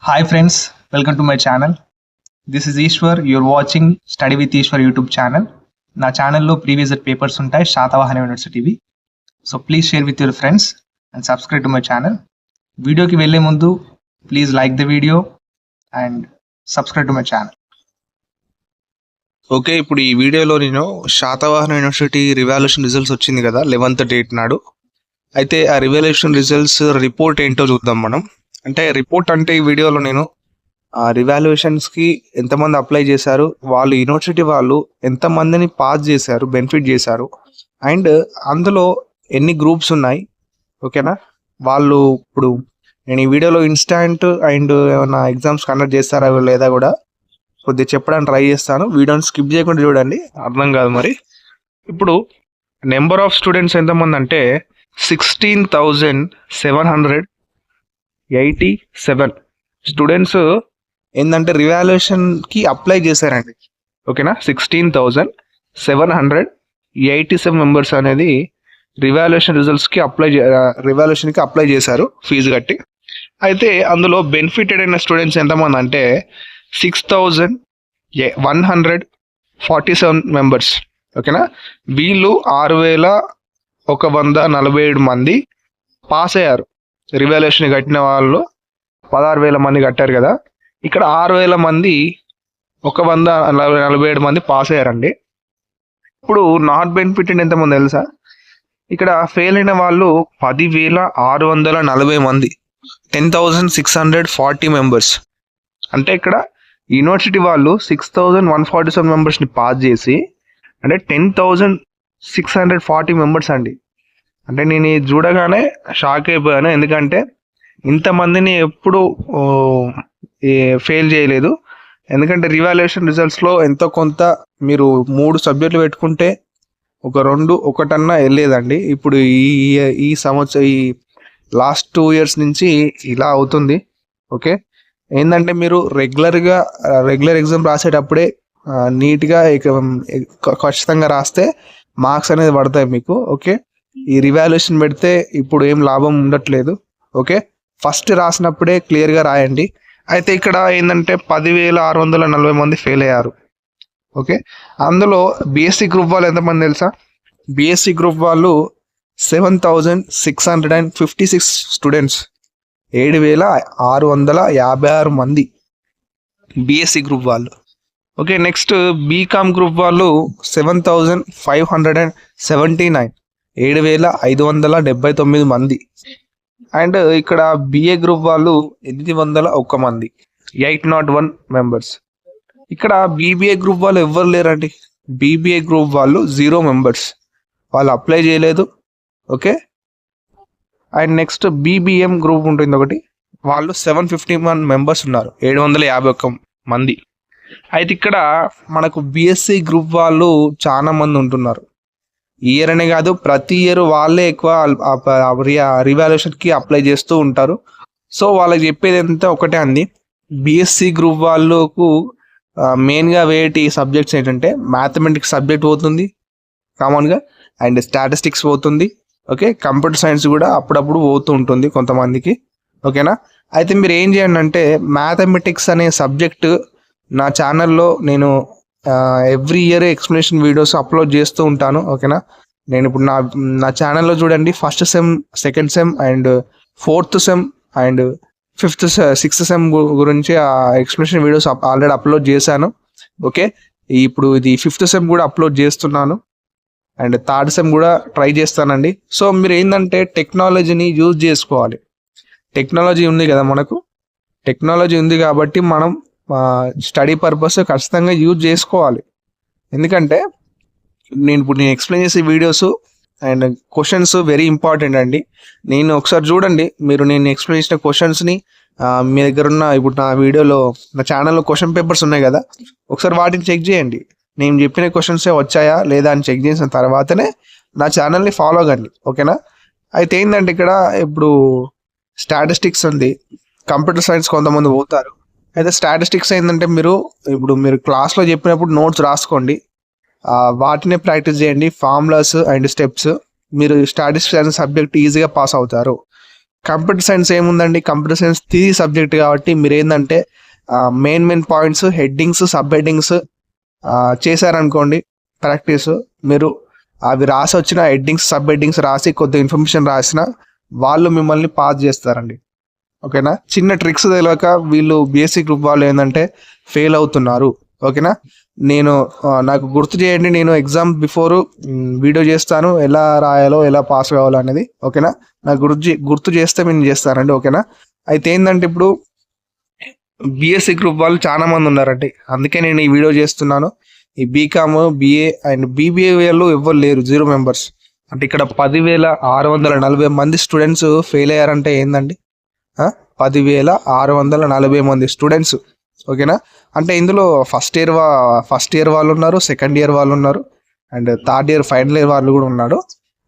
Hi friends, welcome to my channel. This is Ishwar. You're watching Study with Ishwar YouTube channel. నా ఛానల్లో previous papers ఉంటాయి శాతవాహన యూనివర్సిటీవి. So please share with your friends and subscribe to my channel. వీడియోకి వెళ్ళే ముందు please like the video and subscribe to my channel. Okay, ఇప్పుడు ఈ వీడియోలో నేను శాతవాహన యూనివర్సిటీ రివాల్యూషన్ రిజల్ట్స్ వచ్చింది కదా 11th డేట్ నాడు. అయితే ఆ రివాల్యూషన్ రిజల్ట్స్ రిపోర్ట్ ఏంటో చూద్దాం మనం. అంటే రిపోర్ట్ అంటే ఈ వీడియోలో నేను ఆ రివాల్యూషన్స్కి ఎంతమంది అప్లై చేశారు, వాళ్ళు యూనివర్సిటీ వాళ్ళు ఎంతమందిని పాస్ చేశారు, బెనిఫిట్ చేశారు, అండ్ అందులో ఎన్ని గ్రూప్స్ ఉన్నాయి. ఓకేనా, వాళ్ళు ఇప్పుడు నేను ఈ వీడియోలో ఇన్స్టాంట్ అండ్ ఏమైనా ఎగ్జామ్స్ కండక్ట్ చేస్తారా లేదా కూడా కొద్దిగా చెప్పడానికి ట్రై చేస్తాను. వీడియోని స్కిప్ చేయకుండా చూడండి, అర్థం కాదు మరి. ఇప్పుడు నెంబర్ ఆఫ్ స్టూడెంట్స్ ఎంతమంది అంటే 16,787 స్టూడెంట్స్ ఏంటంటే రివాల్యూషన్కి అప్లై చేశారండి. ఓకేనా, 16,787 మెంబర్స్ అనేది రివాల్యూషన్ రిజల్ట్స్కి రివాల్యూషన్కి అప్లై చేశారు ఫీజు కట్టి. అయితే అందులో బెనిఫిటెడ్ అయిన స్టూడెంట్స్ ఎంతమంది అంటే 6,147 మెంబర్స్. ఓకేనా, వీళ్ళు 6,147 మంది పాస్ అయ్యారు. రివాల్యూషన్ కట్టిన వాళ్ళు 16,000 మంది కట్టారు కదా, ఇక్కడ 6,000 మంది 147 మంది పాస్ అయ్యారండి. ఇప్పుడు నాట్ బెనిఫిటెడ్ ఎంతమంది తెలుసా? ఇక్కడ ఫెయిల్ అయిన వాళ్ళు 10,640 మంది, 10,640 మెంబర్స్. అంటే ఇక్కడ యూనివర్సిటీ వాళ్ళు 6,147 మెంబర్స్ని పాస్ చేసి అంటే 10,640 మెంబర్స్ అండి. అంటే నేను ఇది చూడగానే షాక్ అయిపోయాను, ఎందుకంటే ఇంతమందిని ఎప్పుడు ఫెయిల్ చేయలేదు. ఎందుకంటే రివాల్యూషన్ రిజల్ట్స్లో ఎంతో కొంత మీరు 3 సబ్జెక్టులు పెట్టుకుంటే ఒకటన్నా వెళ్ళేదండి. ఇప్పుడు ఈ సంవత్సరం ఈ లాస్ట్ 2 years నుంచి ఇలా అవుతుంది. ఓకే, ఏంటంటే మీరు రెగ్యులర్ ఎగ్జామ్ రాసేటప్పుడే నీట్గా ఖచ్చితంగా రాస్తే మార్క్స్ అనేది పడతాయి మీకు. ఓకే, ఈ రివాల్యూషన్ పెడితే ఇప్పుడు ఏం లాభం ఉండట్లేదు. ఓకే, ఫస్ట్ రాసినప్పుడే క్లియర్గా రాయండి. అయితే ఇక్కడ ఏంటంటే 10,640 మంది ఫెయిల్ అయ్యారు. ఓకే, అందులో బీఎస్సీ గ్రూప్ వాళ్ళు ఎంతమంది తెలుసా? బీఎస్సీ గ్రూప్ వాళ్ళు 7,656 స్టూడెంట్స్, 7,656 మంది బీఎస్సీ గ్రూప్ వాళ్ళు. ఓకే, నెక్స్ట్ బీకామ్ గ్రూప్ వాళ్ళు 7,579, 7,579 మంది. అండ్ ఇక్కడ బిఏ గ్రూప్ వాళ్ళు 801 మంది, 801 మెంబర్స్. ఇక్కడ బీబీఏ గ్రూప్ వాళ్ళు ఎవ్వరు లేరండి. బీబీఏ గ్రూప్ వాళ్ళు 0 మెంబర్స్, వాళ్ళు అప్లై చేయలేదు. Okay, and next BBM group ఉంటుంది ఒకటి, వాళ్ళు 751 మెంబర్స్ ఉన్నారు, 751 మంది. అయితే ఇక్కడ మనకు బిఎస్సి గ్రూప్ వాళ్ళు చాలా మంది ఉంటున్నారు. ఇయర్ అనే కాదు, ప్రతి ఇయర్ వాళ్ళే ఎక్కువ రివాల్యూషన్కి అప్లై చేస్తూ ఉంటారు. సో వాళ్ళకి చెప్పేది ఎంత ఒకటే అండి, బిఎస్సి గ్రూప్ వాళ్ళకు మెయిన్గా వేటి సబ్జెక్ట్స్ ఏంటంటే మ్యాథమెటిక్స్ సబ్జెక్ట్ పోతుంది కామన్గా, అండ్ స్టాటిస్టిక్స్ పోతుంది. ఓకే, కంప్యూటర్ సైన్స్ కూడా అప్పుడప్పుడు పోతూ ఉంటుంది కొంతమందికి. ఓకేనా, అయితే మీరు ఏం చేయండి అంటే మ్యాథమెటిక్స్ అనే సబ్జెక్టు నా ఛానల్లో నేను every year explanation videos upload చేస్తూ ఉంటాను. ఓకేనా, నేను ఇప్పుడు నా ఛానల్లో చూడండి, first sem, second sem and 4th sem and 5th 6th sem గురించి ఆ ఎక్స్ప్లెనేషన్ వీడియోస్ ఆల్రెడీ అప్లోడ్ చేశాను. ఓకే, ఇప్పుడు ఇది 5th సెమ్ కూడా అప్లోడ్ చేస్తున్నాను అండ్ 3rd సెమ్ కూడా ట్రై చేస్తానండి. సో మీరు ఏంటంటే టెక్నాలజీని యూజ్ చేసుకోవాలి. టెక్నాలజీ ఉంది కదా మనకు, టెక్నాలజీ ఉంది కాబట్టి మనం స్టడీ పర్పస్ ఖచ్చితంగా యూజ్ చేసుకోవాలి. ఎందుకంటే నేను ఎక్స్ప్లెయిన్ చేసే videos and questions very important అండి. నేను ఒకసారి చూడండి, మీరు నేను ఎక్స్ప్లెయిన్ చేసిన క్వశ్చన్స్ని మీ దగ్గర ఉన్న ఇప్పుడు నా వీడియోలో నా ఛానల్లో క్వశ్చన్ పేపర్స్ ఉన్నాయి కదా, ఒకసారి వాటిని చెక్ చేయండి. నేను చెప్పిన క్వశ్చన్సే వచ్చాయా లేదా అని చెక్ చేసిన తర్వాతనే నా ఛానల్ని ఫాలో అవ్వండి. ఓకేనా, అయితే ఏంటంటే ఇక్కడ ఇప్పుడు స్టాటిస్టిక్స్ ఉంది, కంప్యూటర్ సైన్స్ కొంతమంది పోతారు. అయితే స్టాటిస్టిక్స్ ఏంటంటే మీరు క్లాస్లో చెప్పినప్పుడు నోట్స్ రాసుకోండి, వాటినే ప్రాక్టీస్ చేయండి, ఫార్ములాస్ అండ్ స్టెప్స్. మీరు స్టాటిస్టిక్స్ అనే సబ్జెక్ట్ ఈజీగా పాస్ అవుతారు. కంప్యూటర్ సైన్స్ ఏముందండి, కంప్యూటర్ సైన్స్ థియరీ సబ్జెక్ట్ కాబట్టి మీరు ఏంటంటే main points, headings, sub headings చేశారనుకోండి ప్రాక్టీస్, మీరు అవి రాసి వచ్చిన హెడ్డింగ్స్, సబ్ హెడ్డింగ్స్ రాసి కొద్ది ఇన్ఫర్మేషన్ రాసిన వాళ్ళు మిమ్మల్ని పాస్ చేస్తారండి. ఓకేనా. చిన్న ట్రిక్స్ తెలియక వీళ్ళు బీఎస్సీ గ్రూప్ వాళ్ళు ఏంటంటే ఫెయిల్ అవుతున్నారు. ఓకేనా. నాకు గుర్తు చేయండి, నేను ఎగ్జామ్ బిఫోర్ వీడియో చేస్తాను, ఎలా రాయాలో ఎలా పాస్ కావాలో అనేది. ఓకేనా. నాకు గుర్తు చేస్తే నేను చేస్తానండి. ఓకేనా. అయితే ఏంటంటే ఇప్పుడు బీఎస్సీ గ్రూప్ వాళ్ళు చాలా మంది ఉన్నారండి, అందుకే నేను ఈ వీడియో చేస్తున్నాను. ఈ బీకామ్, బిఏ అండ్ బీబీఏ వాళ్ళు ఎవ్వరు లేరు, 0 మెంబర్స్. అంటే ఇక్కడ 10,640 మంది స్టూడెంట్స్ ఫెయిల్ అయ్యారంటే ఏందండి, 10,640 మంది స్టూడెంట్స్. ఓకేనా. అంటే ఇందులో ఫస్ట్ ఇయర్ వాళ్ళు ఉన్నారు, సెకండ్ ఇయర్ వాళ్ళు ఉన్నారు, and third year final year వాళ్ళు కూడా ఉన్నారు.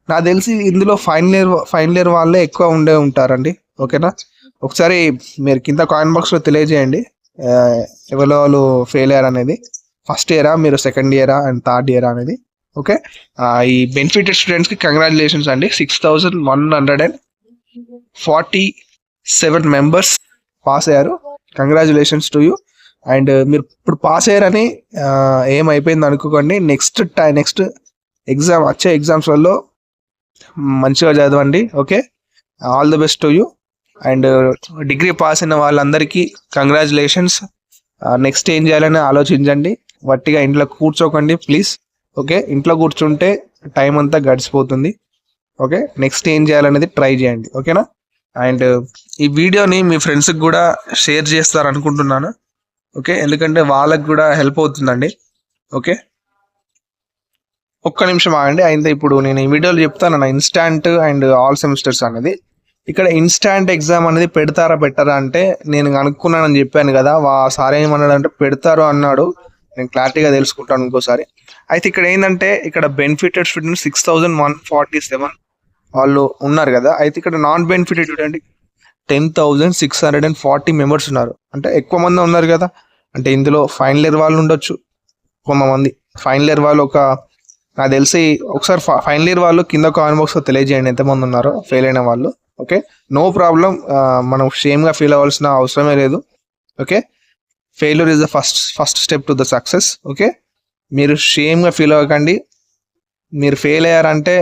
నాకు తెలిసి ఇందులో ఫైనల్ ఇయర్ వాళ్ళే ఎక్కువ ఉంటారండి. ఓకేనా. ఒకసారి మీరు కింద కాయిన్ బాక్స్లో తెలియజేయండి ఎవరో వాళ్ళు ఫెయిల్ అయ్యారు అనేది. ఫస్ట్ ఇయరా, మీరు సెకండ్ ఇయరా అండ్ థర్డ్ ఇయరా అనేది. ఓకే. ఈ బెనిఫిటెడ్ స్టూడెంట్స్కి కంగ్రాచులేషన్స్ అండి. 6,147 మెంబర్స్ పాస్ అయ్యారు. Congratulations to you. అండ్ మీరు ఇప్పుడు పాస్ అయ్యారని ఏమైపోయింది అనుకోకండి. నెక్స్ట్ ఎగ్జామ్ వచ్చే ఎగ్జామ్స్లలో మంచిగా చదవండి. Okay. All the best to you. And degree pass అయిన వాళ్ళందరికీ కంగ్రాచులేషన్స్. నెక్స్ట్ ఏం చేయాలని ఆలోచించండి, వట్టిగా ఇంట్లో కూర్చోకండి ప్లీజ్. ఓకే. ఇంట్లో కూర్చుంటే టైం అంతా గడిచిపోతుంది. ఓకే. నెక్స్ట్ ఏం చేయాలనేది ట్రై చేయండి. ఓకేనా. అండ్ ఈ వీడియోని మీ ఫ్రెండ్స్కి కూడా షేర్ చేస్తారు అనుకుంటున్నాను. ఓకే. ఎందుకంటే వాళ్ళకి కూడా హెల్ప్ అవుతుందండి. ఓకే. ఒక్క నిమిషం ఆగండి. అయితే ఇప్పుడు నేను ఈ వీడియోలో చెప్తాను నా ఇన్స్టాంట్ అండ్ ఆల్ సెమిస్టర్స్ అనేది. ఇక్కడ ఇన్స్టాంట్ ఎగ్జామ్ అనేది పెడతారా పెట్టారా అంటే నేను అనుకున్నానని చెప్పాను కదా, సార్ ఏమన్నాడు అంటే పెడతారు అన్నాడు. నేను క్లారిటీగా తెలుసుకుంటాను ఇంకోసారి. అయితే ఇక్కడ ఏంటంటే ఇక్కడ బెనిఫిటెడ్ స్టూడెంట్స్ 6,147 వాళ్ళు ఉన్నారు కదా. అయితే ఇక్కడ నాన్ బెనిఫిటెడ్ చూడండి 10,640 మెంబర్స్ ఉన్నారు. అంటే ఎక్కువ మంది ఉన్నారు కదా. అంటే ఇందులో ఫైనల్ ఇయర్ వాళ్ళు ఉండొచ్చు కొంతమంది. ఫైనల్ ఇయర్ వాళ్ళు నాకు తెలిసి ఒకసారి ఫైనల్ ఇయర్ వాళ్ళు కింద కామెంట్ బాక్స్లో తెలియజేయండి ఎంతమంది ఉన్నారో ఫెయిల్ అయిన వాళ్ళు. ఓకే. నో ప్రాబ్లం, మనం షేమ్గా ఫీల్ అవ్వాల్సిన అవసరమే లేదు. Okay. Failure is the first step to the success. Okay. మీరు షేమ్గా ఫీల్ అవ్వకండి. మీరు ఫెయిల్ అయ్యారంటే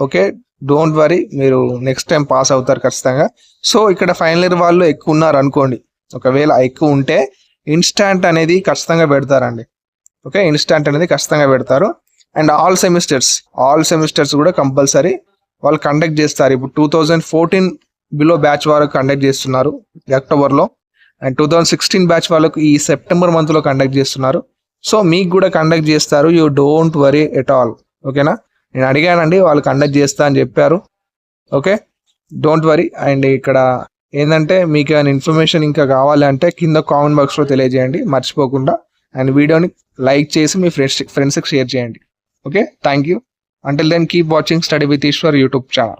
ఓకే, డోంట్ వరీ, మీరు నెక్స్ట్ టైం పాస్ అవుతారు ఖచ్చితంగా. సో ఇక్కడ ఫైనల్ ఇయర్ వాళ్ళు ఎక్కువ ఉన్నారు అనుకోండి, ఒకవేళ ఎక్కువ ఉంటే ఇన్స్టాంట్ అనేది ఖచ్చితంగా పెడతారండి. ఓకే. ఇన్స్టాంట్ అనేది ఖచ్చితంగా పెడతారు. అండ్ ఆల్ సెమిస్టర్స్ కూడా కంపల్సరీ వాళ్ళు కండక్ట్ చేస్తారు. ఇప్పుడు 2014 బిలో బ్యాచ్ వరకు కండక్ట్ చేస్తున్నారు అక్టోబర్లో, అండ్ 2016 బ్యాచ్ వాళ్ళకు ఈ సెప్టెంబర్ మంత్లో కండక్ట్ చేస్తున్నారు. సో మీకు కూడా కండక్ట్ చేస్తారు. You don't worry at all. ఓకేనా. నేను అడిగానండి, వాళ్ళు కండక్ట్ చేస్తా అని చెప్పారు. ఓకే. Don't worry. అండ్ ఇక్కడ ఏంటంటే మీకు ఏమైనా ఇన్ఫర్మేషన్ ఇంకా కావాలి అంటే కింద కామెంట్ బాక్స్లో తెలియజేయండి మర్చిపోకుండా. అండ్ వీడియోని లైక్ చేసి మీ ఫ్రెండ్స్కి షేర్ చేయండి. Okay. Thank you. Until then, keep watching Study with Ishwar YouTube channel.